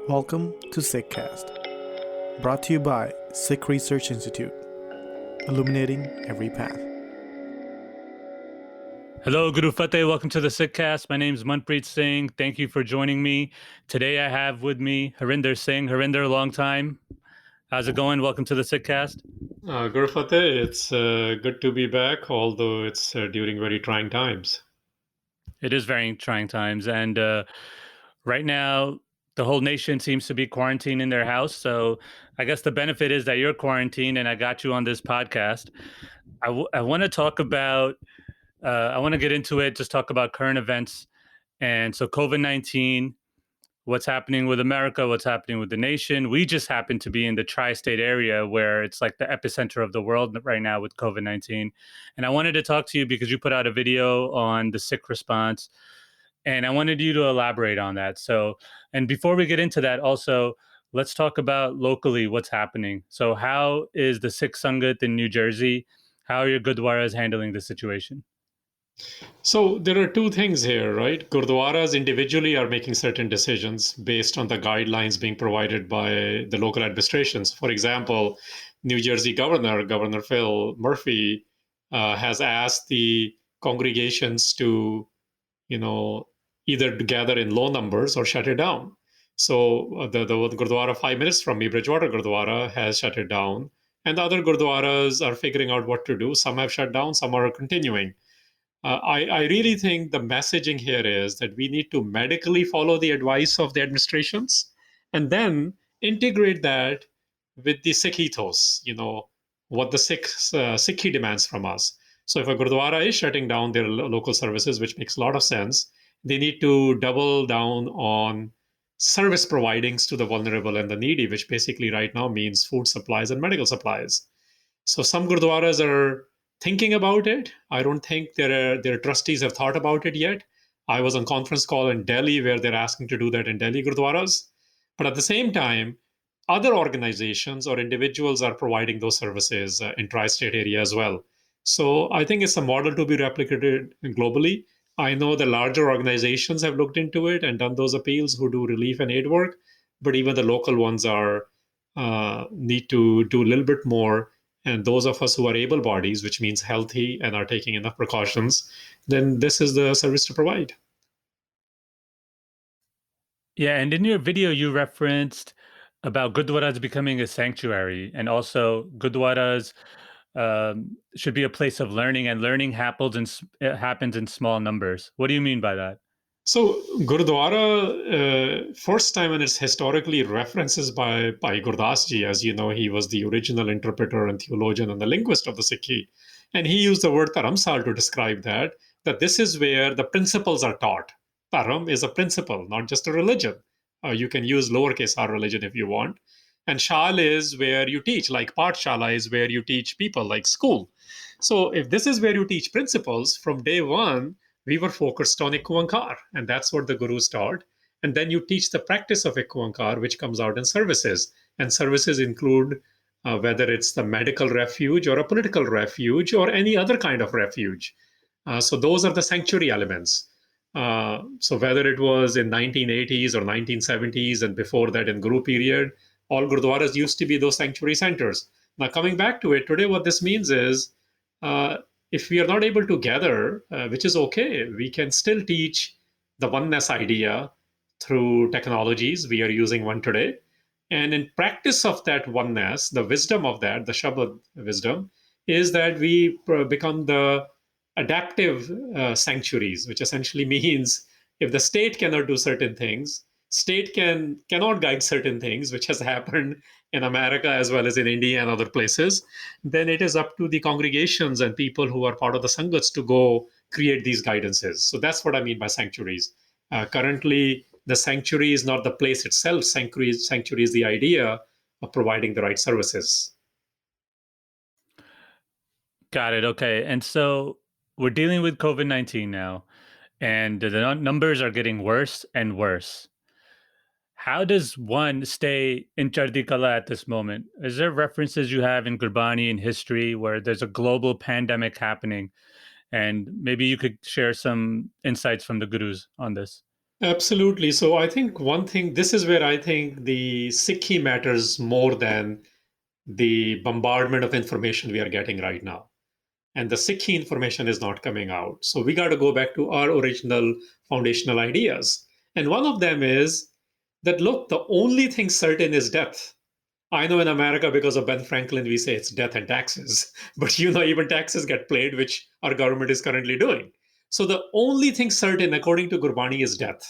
Welcome to SikhCast, brought to you by Sikh Research Institute, illuminating every path. Hello, Guru Fateh. Welcome to the SikhCast. My name is Manpreet Singh. Thank you for joining me. Today I have with me Harinder Singh. Harinder, long time. How's it going? Welcome to the SikhCast. Guru Fateh, it's good to be back, although it's during very trying times. It is very trying times. And right now, the whole nation seems to be quarantined in their house. So I guess the benefit is that you're quarantined and I got you on this podcast. I want to talk about, I want to get into it, just talk about current events. And so COVID-19, what's happening with America, what's happening with the nation. We just happen to be in the tri-state area where it's like the epicenter of the world right now with COVID-19. And I wanted to talk to you because you put out a video on the Sikh response, and I wanted you to elaborate on that. So, and before we get into that, also, let's talk about locally what's happening. So how is the Sikh Sangat in New Jersey? How are your Gurdwaras handling the situation? So there are two things here, right? Gurdwaras individually are making certain decisions based on the guidelines being provided by the local administrations. For example, New Jersey Governor Phil Murphy, has asked the congregations to, either gather in low numbers or shut it down. So the Gurdwara 5 minutes from me, Bridgewater Gurdwara, has shut it down. And the other Gurdwaras are figuring out what to do. Some have shut down, some are continuing. I really think the messaging here is that we need to medically follow the advice of the administrations and then integrate that with the Sikh ethos, what the Sikhi demands from us. So if a Gurdwara is shutting down their local services, which makes a lot of sense, they need to double down on service providings to the vulnerable and the needy, which basically right now means food supplies and medical supplies. So some Gurdwaras are thinking about it. I don't think their trustees have thought about it yet. I was on conference call in Delhi where they're asking to do that in Delhi Gurdwaras. But at the same time, other organizations or individuals are providing those services in tri-state area as well. So I think it's a model to be replicated globally. I know the larger organizations have looked into it and done those appeals who do relief and aid work, but even the local ones are need to do a little bit more. And those of us who are able bodies, which means healthy and are taking enough precautions, then this is the service to provide. Yeah, and in your video, you referenced about Gurdwaras becoming a sanctuary, and also Gurdwaras should be a place of learning, and learning happens in small numbers. What do you mean by that? So Gurdwara, first time and it's historically references by Gurdas ji. As you know, he was the original interpreter and theologian and the linguist of the Sikhi. And he used the word Dharamsal to describe that this is where the principles are taught. Dharam is a principle, not just a religion. You can use lowercase r religion if you want. And Shal is where you teach, like Pathshala is where you teach people, like school. So if this is where you teach principles, from day one, we were focused on Ikuankar, and that's what the gurus taught. And then you teach the practice of Ikuankar, which comes out in services. And services include whether it's the medical refuge or a political refuge or any other kind of refuge. So those are the sanctuary elements. So whether it was in 1980s or 1970s and before that in Guru period, all Gurdwaras used to be those sanctuary centers. Now coming back to it, today what this means is if we are not able to gather, which is okay, we can still teach the oneness idea through technologies. We are using one today. And in practice of that oneness, the wisdom of that, the Shabad wisdom, is that we become the adaptive sanctuaries, which essentially means if the state cannot do certain things, state cannot guide certain things, which has happened in America as well as in India and other places, then it is up to the congregations and people who are part of the Sangats to go create these guidances. So that's what I mean by sanctuaries. Currently, the sanctuary is not the place itself. Sanctuary is the idea of providing the right services. Got it. Okay. And so we're dealing with COVID-19 now, and the numbers are getting worse and worse. How does one stay in Chardi Kala at this moment? Is there references you have in Gurbani in history where there's a global pandemic happening? And maybe you could share some insights from the gurus on this. Absolutely. So I think one thing, this is where I think the SikhRI matters more than the bombardment of information we are getting right now. And the SikhRI information is not coming out. So we got to go back to our original foundational ideas. And one of them is that, look, the only thing certain is death. I know in America, because of Ben Franklin, we say it's death and taxes. But even taxes get played, which our government is currently doing. So the only thing certain, according to Gurbani, is death,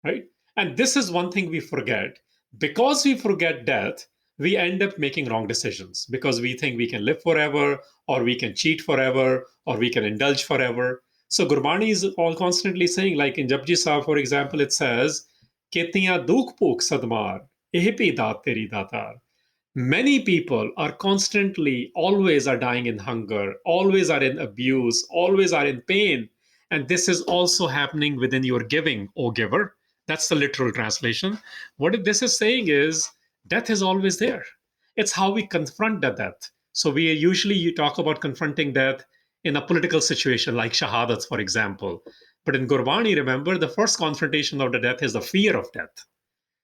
right? And this is one thing we forget. Because we forget death, we end up making wrong decisions because we think we can live forever, or we can cheat forever, or we can indulge forever. So Gurbani is all constantly saying, like in Japji Sahib, for example, it says, Ketiyan dukh puk sadmar, ehipi daat teri datar. Many people are constantly, always are dying in hunger, always are in abuse, always are in pain. And this is also happening within your giving, O giver. That's the literal translation. What this is saying is death is always there. It's how we confront the death. So we usually you talk about confronting death in a political situation like shahadats, for example. But in Gurbani, remember, the first confrontation of the death is the fear of death.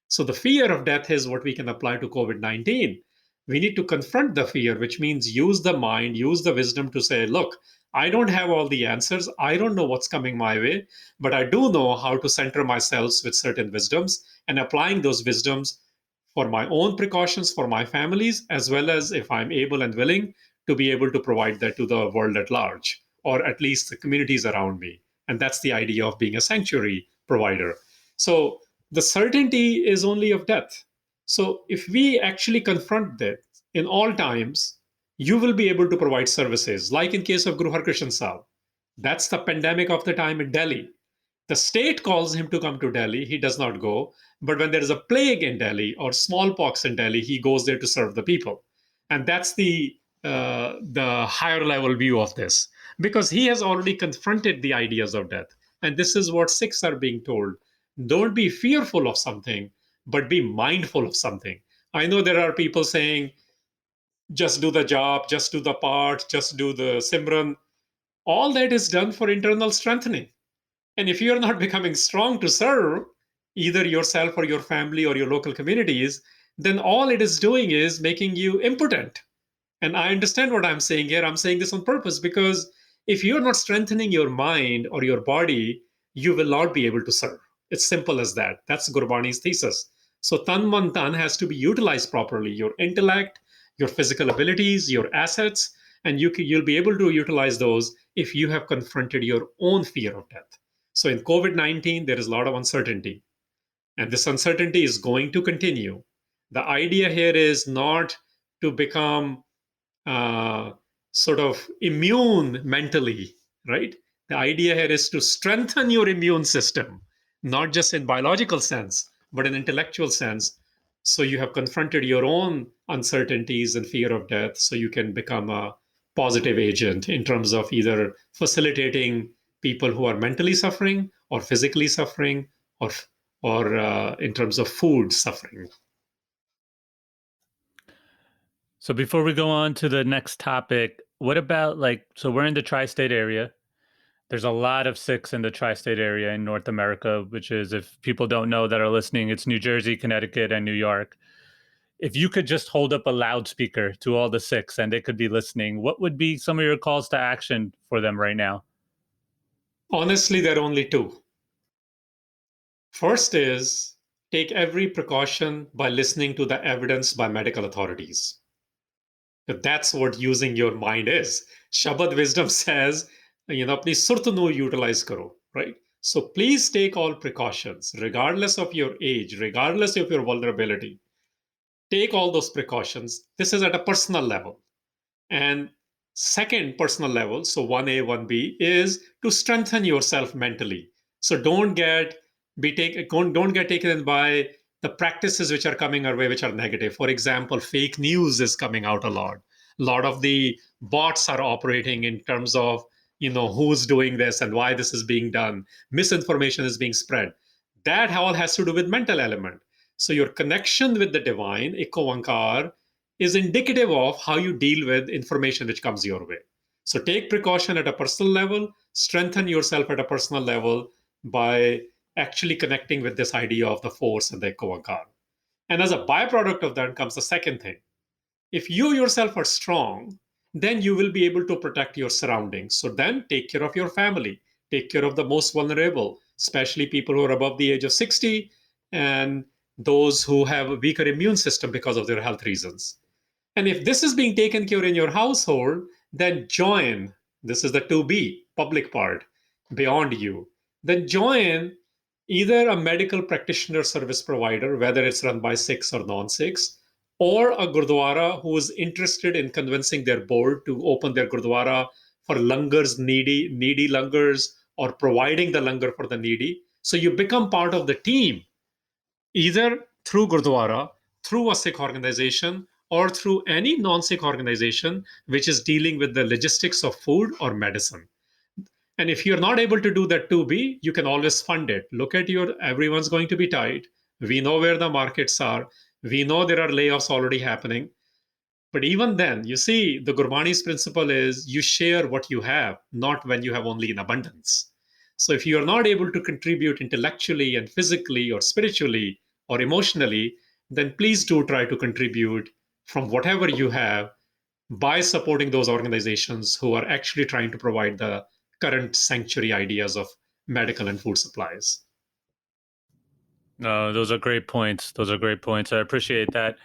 So the fear of death is what we can apply to COVID-19. We need to confront the fear, which means use the mind, use the wisdom to say, look, I don't have all the answers. I don't know what's coming my way, but I do know how to center myself with certain wisdoms and applying those wisdoms for my own precautions, for my families, as well as if I'm able and willing to be able to provide that to the world at large, or at least the communities around me. And that's the idea of being a sanctuary provider. So the certainty is only of death. So if we actually confront that in all times, you will be able to provide services, like in case of Guru Harkrishan Sahib. That's the pandemic of the time in Delhi. The state calls him to come to Delhi. He does not go. But when there is a plague in Delhi or smallpox in Delhi, he goes there to serve the people. And that's the higher level view of this, because he has already confronted the ideas of death. And this is what Sikhs are being told. Don't be fearful of something, but be mindful of something. I know there are people saying, just do the job, just do the part, just do the Simran. All that is done for internal strengthening. And if you're not becoming strong to serve either yourself or your family or your local communities, then all it is doing is making you impotent. And I understand what I'm saying here. I'm saying this on purpose because if you're not strengthening your mind or your body, you will not be able to serve. It's simple as that. That's Gurbani's thesis. So tan man tan has to be utilized properly. Your intellect, your physical abilities, your assets, and you'll be able to utilize those if you have confronted your own fear of death. So in COVID-19, there is a lot of uncertainty, and this uncertainty is going to continue. The idea here is not to become uh, sort of immune mentally, right? The idea here is to strengthen your immune system, not just in biological sense, but in intellectual sense. So you have confronted your own uncertainties and fear of death, so you can become a positive agent in terms of either facilitating people who are mentally suffering or physically suffering or in terms of food suffering. So before we go on to the next topic, what about so we're in the tri-state area. There's a lot of Sikhs in the tri-state area in North America, which is, if people don't know that are listening, it's New Jersey, Connecticut, and New York. If you could just hold up a loudspeaker to all the Sikhs and they could be listening, what would be some of your calls to action for them right now? Honestly, there are only two. First is take every precaution by listening to the evidence by medical authorities. That's what using your mind is. Shabad wisdom says, please surtanu utilize karo, right? So please take all precautions, regardless of your age, regardless of your vulnerability. Take all those precautions. This is at a personal level. And second personal level, so 1A, 1B, is to strengthen yourself mentally. So don't get taken in by the practices which are coming our way, which are negative. For example, fake news is coming out a lot. A lot of the bots are operating in terms of who's doing this and why this is being done. Misinformation is being spread. That all has to do with mental element. So your connection with the divine, Ikovankar, is indicative of how you deal with information which comes your way. So take precaution at a personal level, strengthen yourself at a personal level by actually connecting with this idea of the force and the Ekoankar. And as a byproduct of that comes the second thing. If you yourself are strong, then you will be able to protect your surroundings. So then take care of your family, take care of the most vulnerable, especially people who are above the age of 60 and those who have a weaker immune system because of their health reasons. And if this is being taken care in your household, then join. This is the to be public part beyond you. Then join either a medical practitioner service provider, whether it's run by Sikhs or non Sikhs, or a Gurdwara who is interested in convincing their board to open their Gurdwara for langars, needy langars, or providing the langar for the needy. So you become part of the team, either through Gurdwara, through a Sikh organization, or through any non Sikh organization which is dealing with the logistics of food or medicine. And if you're not able to do that 2B, you can always fund it. Look at everyone's going to be tight. We know where the markets are. We know there are layoffs already happening. But even then, you see, the Gurbani's principle is you share what you have, not when you have only in abundance. So if you are not able to contribute intellectually and physically or spiritually or emotionally, then please do try to contribute from whatever you have by supporting those organizations who are actually trying to provide the current sanctuary ideas of medical and food supplies. Those are great points. Those are great points. I appreciate that.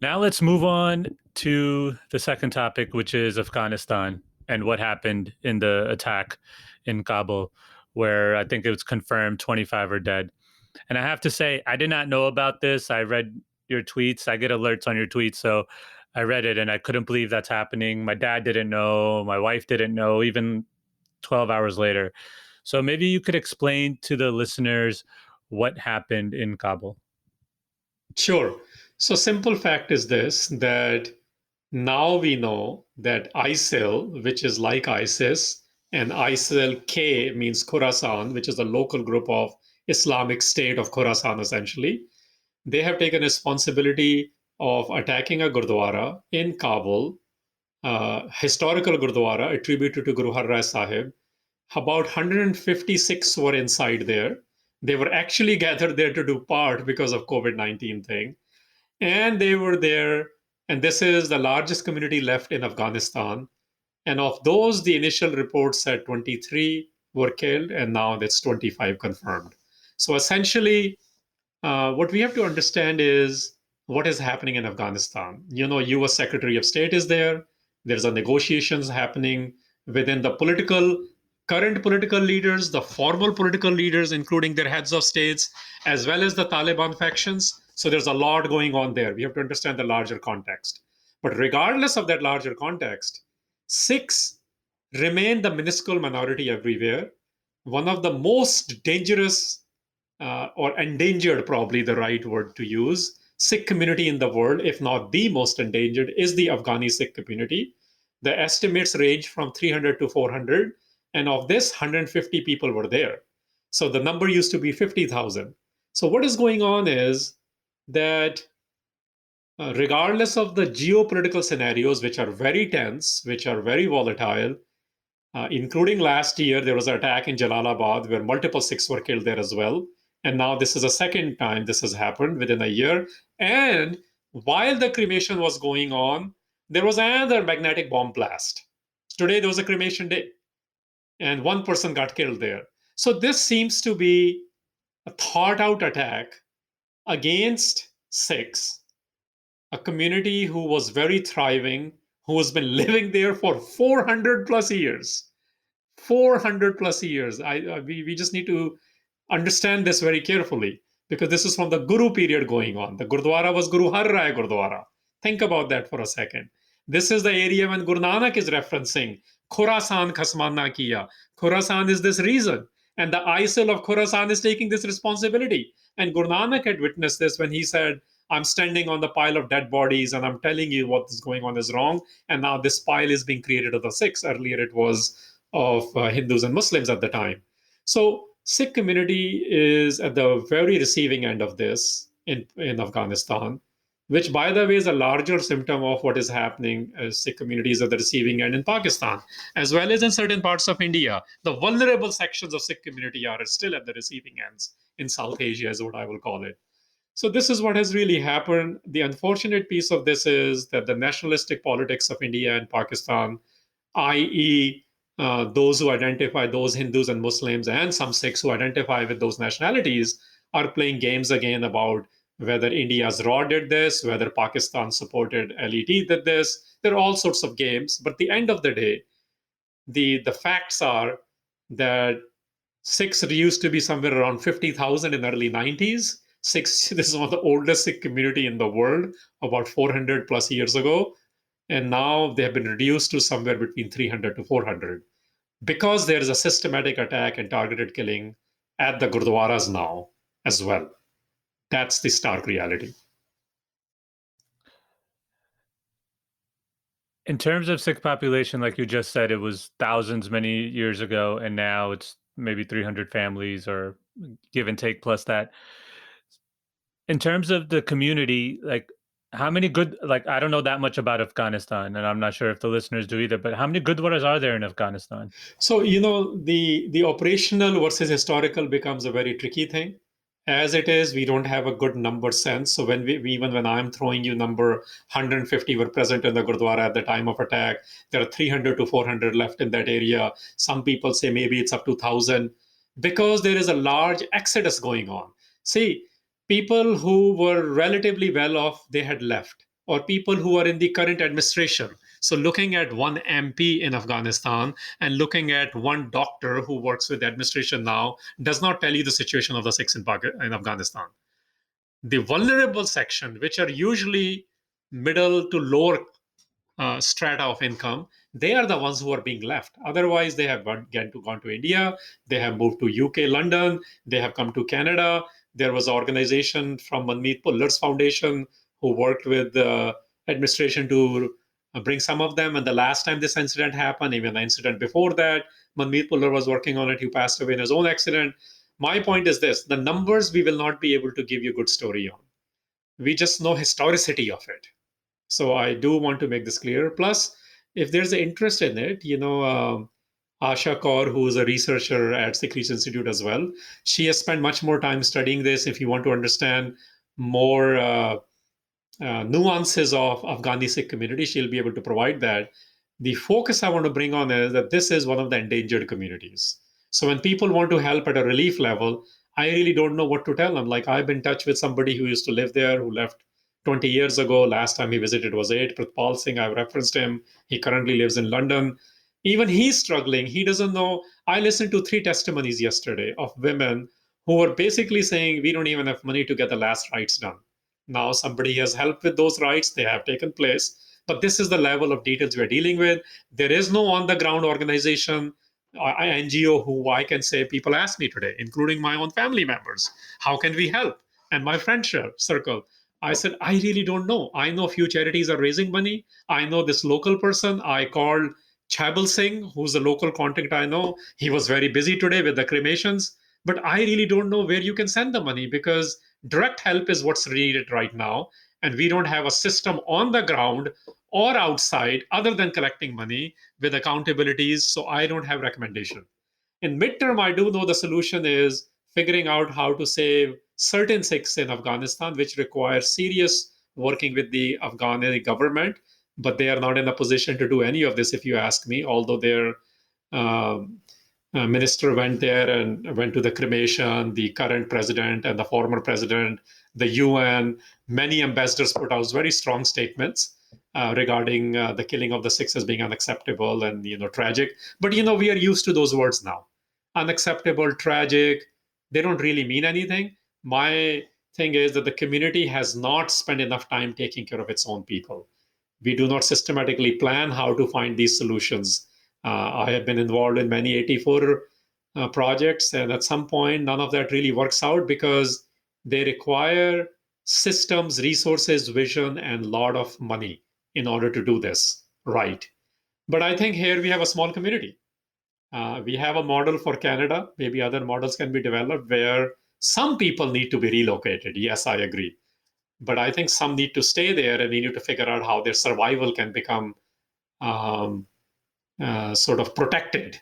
Now let's move on to the second topic, which is Afghanistan and what happened in the attack in Kabul, where I think it was confirmed 25 are dead. And I have to say, I did not know about this. I read your tweets. I get alerts on your tweets. So I read it and I couldn't believe that's happening. My dad didn't know. My wife didn't know, even 12 hours later. So maybe you could explain to the listeners what happened in Kabul. Sure. So simple fact is this, that now we know that ISIL, which is like ISIS, and ISIL-K means Khorasan, which is a local group of Islamic State of Khorasan, essentially. They have taken responsibility of attacking a Gurdwara in Kabul, historical Gurdwara attributed to Guru Har Rai Sahib. About 156 were inside there. They were actually gathered there to do part because of COVID-19 thing. And they were there, and this is the largest community left in Afghanistan. And of those, the initial report said 23 were killed, and now that's 25 confirmed. So essentially, what we have to understand is what is happening in Afghanistan. You know, U.S. Secretary of State is there. There's a negotiations happening within the current political leaders, the formal political leaders, including their heads of states, as well as the Taliban factions. So there's a lot going on there. We have to understand the larger context. But regardless of that larger context, Sikhs remain the minuscule minority everywhere. One of the most dangerous or endangered, probably the right word to use, Sikh community in the world, if not the most endangered, is the Afghani Sikh community. The estimates range from 300 to 400, and of this, 150 people were there. So the number used to be 50,000. So what is going on is that regardless of the geopolitical scenarios, which are very tense, which are very volatile, including last year, there was an attack in Jalalabad where multiple Sikhs were killed there as well. And now this is a second time this has happened within a year. And while the cremation was going on, there was another magnetic bomb blast. Today, there was a cremation day, and one person got killed there. So this seems to be a thought out attack against Sikhs, a community who was very thriving, who has been living there for 400 plus years. 400 plus years. We just need to understand this very carefully, because this is from the Guru period going on. The Gurdwara was Guru Har Rai Gurdwara. Think about that for a second. This is the area when Guru Nanak is referencing Khorasan Khasmana Kiya. Khorasan is this reason. And the ISIL of Khorasan is taking this responsibility. And Guru Nanak had witnessed this when he said, I'm standing on the pile of dead bodies and I'm telling you what is going on is wrong. And now this pile is being created of the Sikhs. Earlier it was of Hindus and Muslims at the time. So Sikh community is at the very receiving end of this in Afghanistan. which, by the way, is a larger symptom of what is happening as Sikh communities at the receiving end in Pakistan, as well as in certain parts of India. The vulnerable sections of Sikh community are still at the receiving ends in South Asia, is what I will call it. So this is what has really happened. The unfortunate piece of this is that the nationalistic politics of India and Pakistan, i.e., those who identify, those Hindus and Muslims and some Sikhs who identify with those nationalities, are playing games again about whether India's RAW did this, whether Pakistan supported LET did this. There are all sorts of games. But at the end of the day, the facts are that Sikhs used to be somewhere around 50,000 in the early 90s. Sikhs, this is one of the oldest Sikh community in the world, about 400 plus years ago. And now they have been reduced to somewhere between 300 to 400 because there is a systematic attack and targeted killing at the Gurdwaras now as well. That's the stark reality. In terms of Sikh population, like you just said, it was thousands many years ago, and now it's maybe 300 families or give and take plus that. In terms of the community, like how many good, like I don't know that much about Afghanistan, and I'm not sure if the listeners do either, but how many Gurdwaras are there in Afghanistan? So, the operational versus historical becomes a very tricky thing. As it is, we don't have a good number sense. So even when I'm throwing you number 150 were present in the Gurdwara at the time of attack, there are 300 to 400 left in that area. Some people say maybe it's up to 1,000 because there is a large exodus going on. See, people who were relatively well off, they had left, or people who are in the current administration. So looking at one MP in Afghanistan and looking at one doctor who works with the administration now does not tell you the situation of the Sikhs in Afghanistan. The vulnerable section, which are usually middle to lower strata of income, they are the ones who are being left. Otherwise, they have gone to India, they have moved to UK, London, they have come to Canada. There was an organization from Manmeet Pullar's foundation who worked with the administration to bring some of them. And the last time this incident happened, even the incident before that, Manmeet Pullar was working on it. He passed away in his own accident. My point is this: the numbers we will not be able to give you a good story on. We just know historicity of it. So I do want to make this clear. Plus, if there's an interest in it, Asha Kaur, who is a researcher at SikhRI Institute as well, she has spent much more time studying this. If you want to understand more nuances of Afghani Sikh community, she'll be able to provide that. The focus I want to bring on is that this is one of the endangered communities. So when people want to help at a relief level, I really don't know what to tell them. Like I've been in touch with somebody who used to live there, who left 20 years ago. Last time he visited was 8. Pritpal Singh, I've referenced him. He currently lives in London. Even he's struggling. He doesn't know. I listened to 3 testimonies yesterday of women who were basically saying, we don't even have money to get the last rites done. Now somebody has helped with those rights. They have taken place. But this is the level of details we're dealing with. There is no on-the-ground organization, NGO, who I can say, people ask me today, including my own family members, how can we help? And my friendship circle. I said, I really don't know. I know a few charities are raising money. I know this local person. I called Chabal Singh, who's a local contact I know. He was very busy today with the cremations. But I really don't know where you can send the money because direct help is what's needed right now. And we don't have a system on the ground or outside other than collecting money with accountabilities. So I don't have recommendation. In midterm, I do know the solution is figuring out how to save certain Sikhs in Afghanistan, which requires serious working with the Afghani government. But they are not in a position to do any of this, if you ask me, although their minister went there and went to the cremation, the current president and the former president, the UN, many ambassadors put out very strong statements regarding the killing of the Sikhs as being unacceptable and tragic. But we are used to those words now. Unacceptable, tragic, they don't really mean anything. My thing is that the community has not spent enough time taking care of its own people. We do not systematically plan how to find these solutions. I have been involved in many 84 projects, and at some point, none of that really works out because they require systems, resources, vision, and a lot of money in order to do this right. But I think here we have a small community. We have a model for Canada. Maybe other models can be developed where some people need to be relocated. Yes, I agree. But I think some need to stay there, and we need to figure out how their survival can become sort of protected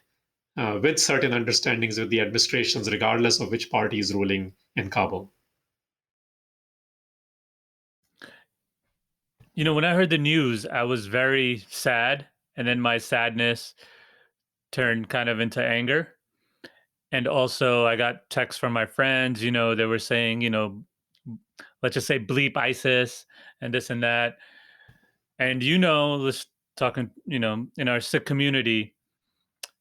with certain understandings with the administrations, regardless of which party is ruling in Kabul. When I heard the news, I was very sad. And then my sadness turned kind of into anger. And also, I got texts from my friends, they were saying, let's just say bleep ISIS and this and that. And, let's talking, in our Sikh community,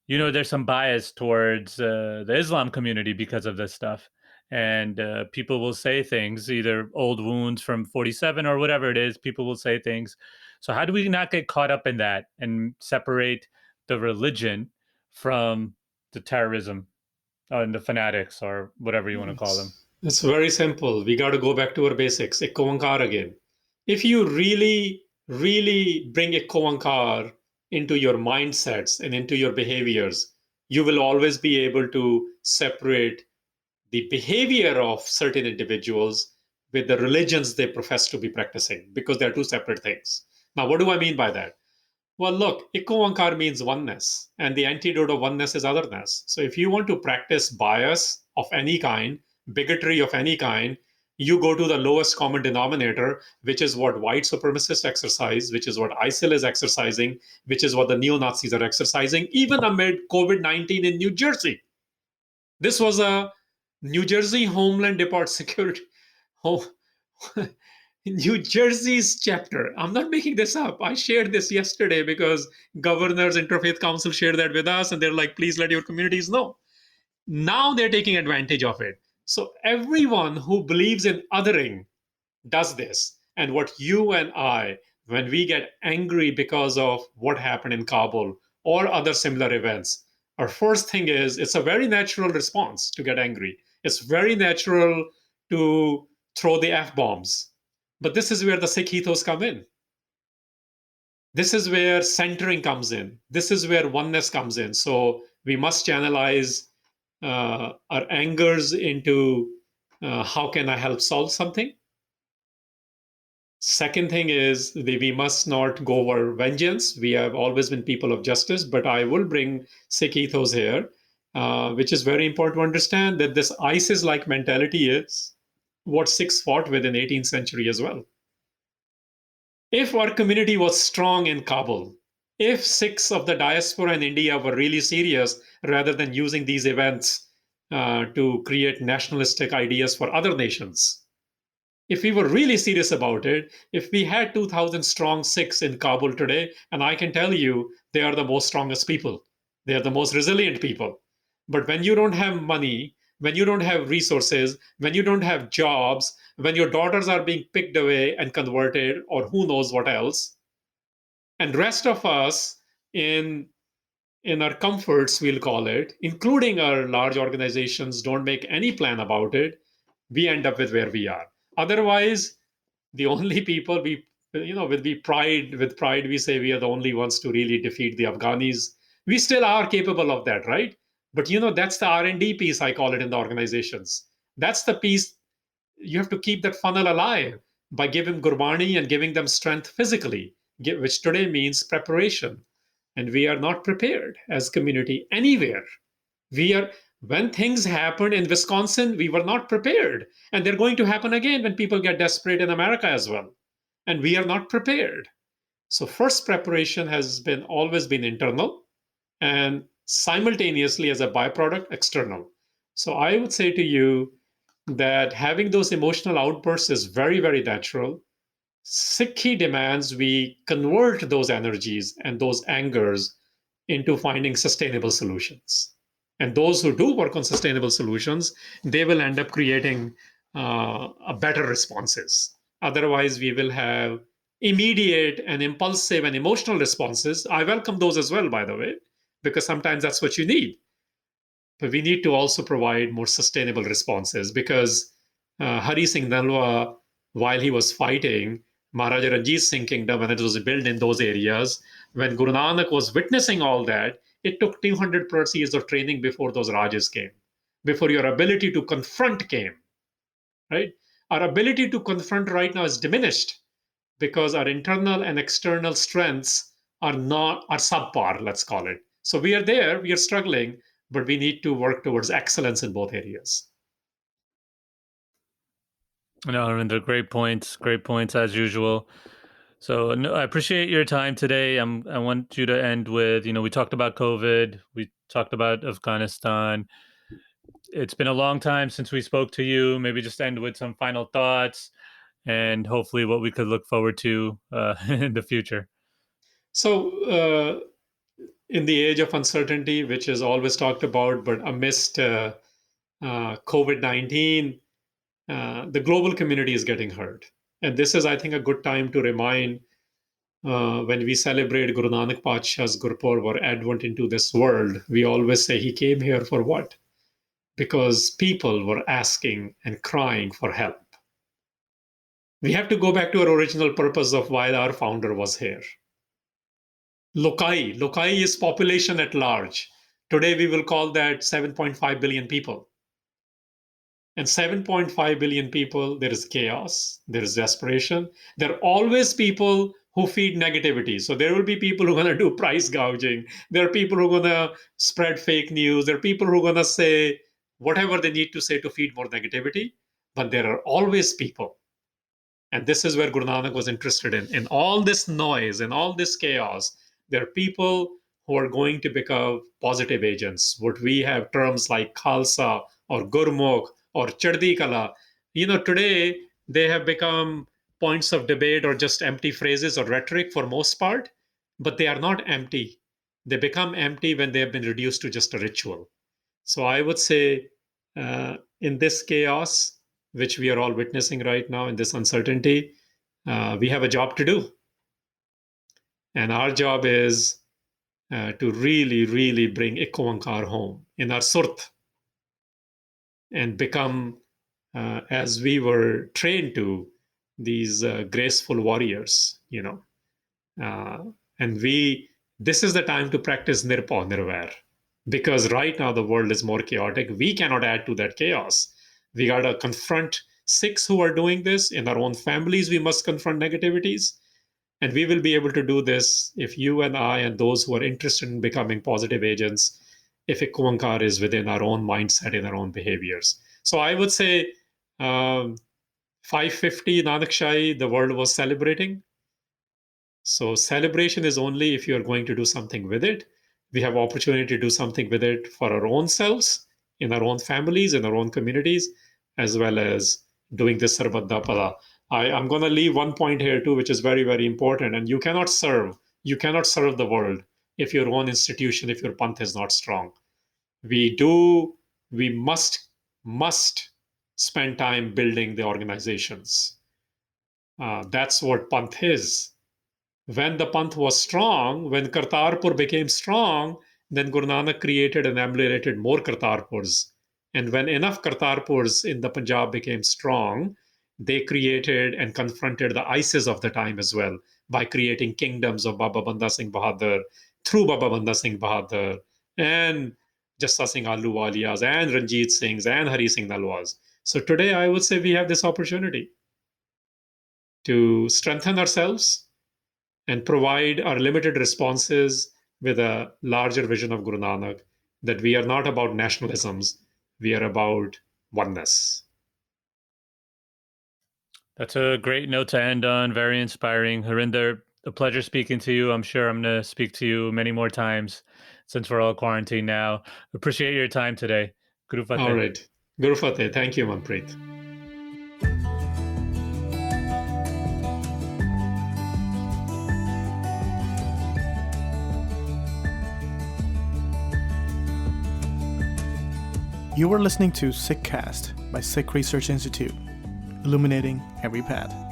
there's some bias towards the Islam community because of this stuff. And people will say things, either old wounds from 47 or whatever it is, people will say things. So how do we not get caught up in that and separate the religion from the terrorism and the fanatics or whatever you want to call them? It's very simple. We got to go back to our basics. Ekko Onkar again. If you really, really bring Ekko Onkar into your mindsets and into your behaviors, you will always be able to separate the behavior of certain individuals with the religions they profess to be practicing, because they're two separate things. Now, what do I mean by that? Well, look, Ekko Onkar means oneness, and the antidote of oneness is otherness. So if you want to practice bias of any kind, bigotry of any kind, you go to the lowest common denominator, which is what white supremacists exercise, which is what ISIL is exercising, which is what the neo-Nazis are exercising, even amid COVID-19 in New Jersey. This was a New Jersey Homeland Department Security, New Jersey's chapter. I'm not making this up. I shared this yesterday because Governor's Interfaith Council shared that with us, and they're like, please let your communities know. Now they're taking advantage of it. So everyone who believes in othering does this. And what you and I, when we get angry because of what happened in Kabul or other similar events, our first thing is, it's a very natural response to get angry. It's very natural to throw the F-bombs. But this is where the Sikh ethos come in. This is where centering comes in. This is where oneness comes in. So we must channelize our angers into how can I help solve something? Second thing is we must not go over vengeance. We have always been people of justice, but I will bring Sikh ethos here, which is very important to understand that this ISIS-like mentality is what Sikhs fought with in 18th century as well. If our community was strong in Kabul, if Sikhs of the diaspora in India were really serious rather than using these events to create nationalistic ideas for other nations, if we were really serious about it, if we had 2,000 strong Sikhs in Kabul today, and I can tell you they are the most strongest people, they are the most resilient people. But when you don't have money, when you don't have resources, when you don't have jobs, when your daughters are being picked away and converted, or who knows what else, and rest of us in our comforts, we'll call it, including our large organizations, don't make any plan about it, we end up with where we are. Otherwise, the only people with pride we say we are the only ones to really defeat the Afghanis. We still are capable of that, right? But that's the R&D piece, I call it, in the organizations. That's the piece you have to keep that funnel alive by giving Gurbani and giving them strength physically, which today means preparation. And we are not prepared as community anywhere. When things happened in Wisconsin, we were not prepared. And they're going to happen again when people get desperate in America as well. And we are not prepared. So first preparation has always been internal, and simultaneously as a byproduct, external. So I would say to you that having those emotional outbursts is very, very natural. SikhRI demands we convert those energies and those angers into finding sustainable solutions. And those who do work on sustainable solutions, they will end up creating better responses. Otherwise, we will have immediate and impulsive and emotional responses. I welcome those as well, by the way, because sometimes that's what you need. But we need to also provide more sustainable responses, because Hari Singh Nalwa, while he was fighting Maharaja Ranjit Singh kingdom, when it was built in those areas, when Guru Nanak was witnessing all that, it took 200 plus years of training before those Rajas came, before your ability to confront came, right? our ability to confront right now is diminished because our internal and external strengths are subpar, let's call it. So we are there, we are struggling, but we need to work towards excellence in both areas. No, Harinder, great points as usual. So no, I appreciate your time today. I want you to end with, we talked about COVID, we talked about Afghanistan. It's been a long time since we spoke to you. Maybe just end with some final thoughts and hopefully what we could look forward to in the future. So in the age of uncertainty, which is always talked about, but amidst COVID-19, the global community is getting hurt. And this is, I think, a good time to remind when we celebrate Guru Nanak Padshah's Gurpurb or Advent into this world, we always say he came here for what? Because people were asking and crying for help. We have to go back to our original purpose of why our founder was here. Lokai is population at large. Today we will call that 7.5 billion people. And 7.5 billion people, there is chaos, there is desperation. There are always people who feed negativity. So there will be people who are going to do price gouging. There are people who are going to spread fake news. There are people who are going to say whatever they need to say to feed more negativity. But there are always people. And this is where Guru Nanak was interested in. In all this noise, in all this chaos, there are people who are going to become positive agents. What we have terms like Khalsa or Gurmukh or Chardi Kala. Today they have become points of debate or just empty phrases or rhetoric for most part, but they are not empty. They become empty when they have been reduced to just a ritual. So I would say in this chaos, which we are all witnessing right now, in this uncertainty, we have a job to do. And our job is to really, really bring Ekoankar home in our Surt and become, as we were trained to, these graceful warriors, and this is the time to practice Nirpa Nirvair, because right now the world is more chaotic. We cannot add to that chaos. We got to confront Sikhs who are doing this. In our own families, we must confront negativities. And we will be able to do this if you and I and those who are interested in becoming positive agents, if Ekoankar is within our own mindset, in our own behaviors. So I would say 550 Nanak-Shahi, the world was celebrating. So celebration is only if you're going to do something with it. We have opportunity to do something with it for our own selves, in our own families, in our own communities, as well as doing this Sarbat Da Pala. I'm going to leave one point here too, which is very, very important. And you cannot serve the world if your own institution, if your panth is not strong. We must spend time building the organizations. That's what panth is. When the panth was strong, when Kartarpur became strong, then Guru Nanak created and emulated more Kartarpurs. And when enough Kartarpurs in the Punjab became strong, they created and confronted the ISIS of the time as well by creating kingdoms of Baba Banda Singh Bahadur, through Baba Banda Singh Bahadur, and Jassa Singh Ahluwalias, and Ranjit Singhs, and Hari Singh Nalwas. So today, I would say we have this opportunity to strengthen ourselves and provide our limited responses with a larger vision of Guru Nanak, that we are not about nationalisms, we are about oneness. That's a great note to end on. Very inspiring. Harinder, a pleasure speaking to you. I'm sure I'm going to speak to you many more times since we're all quarantined now. Appreciate your time today. Guru Fateh. All right. Guru Fateh. Thank you, Manpreet. You are listening to SikhCast by Sikh Research Institute, illuminating every path.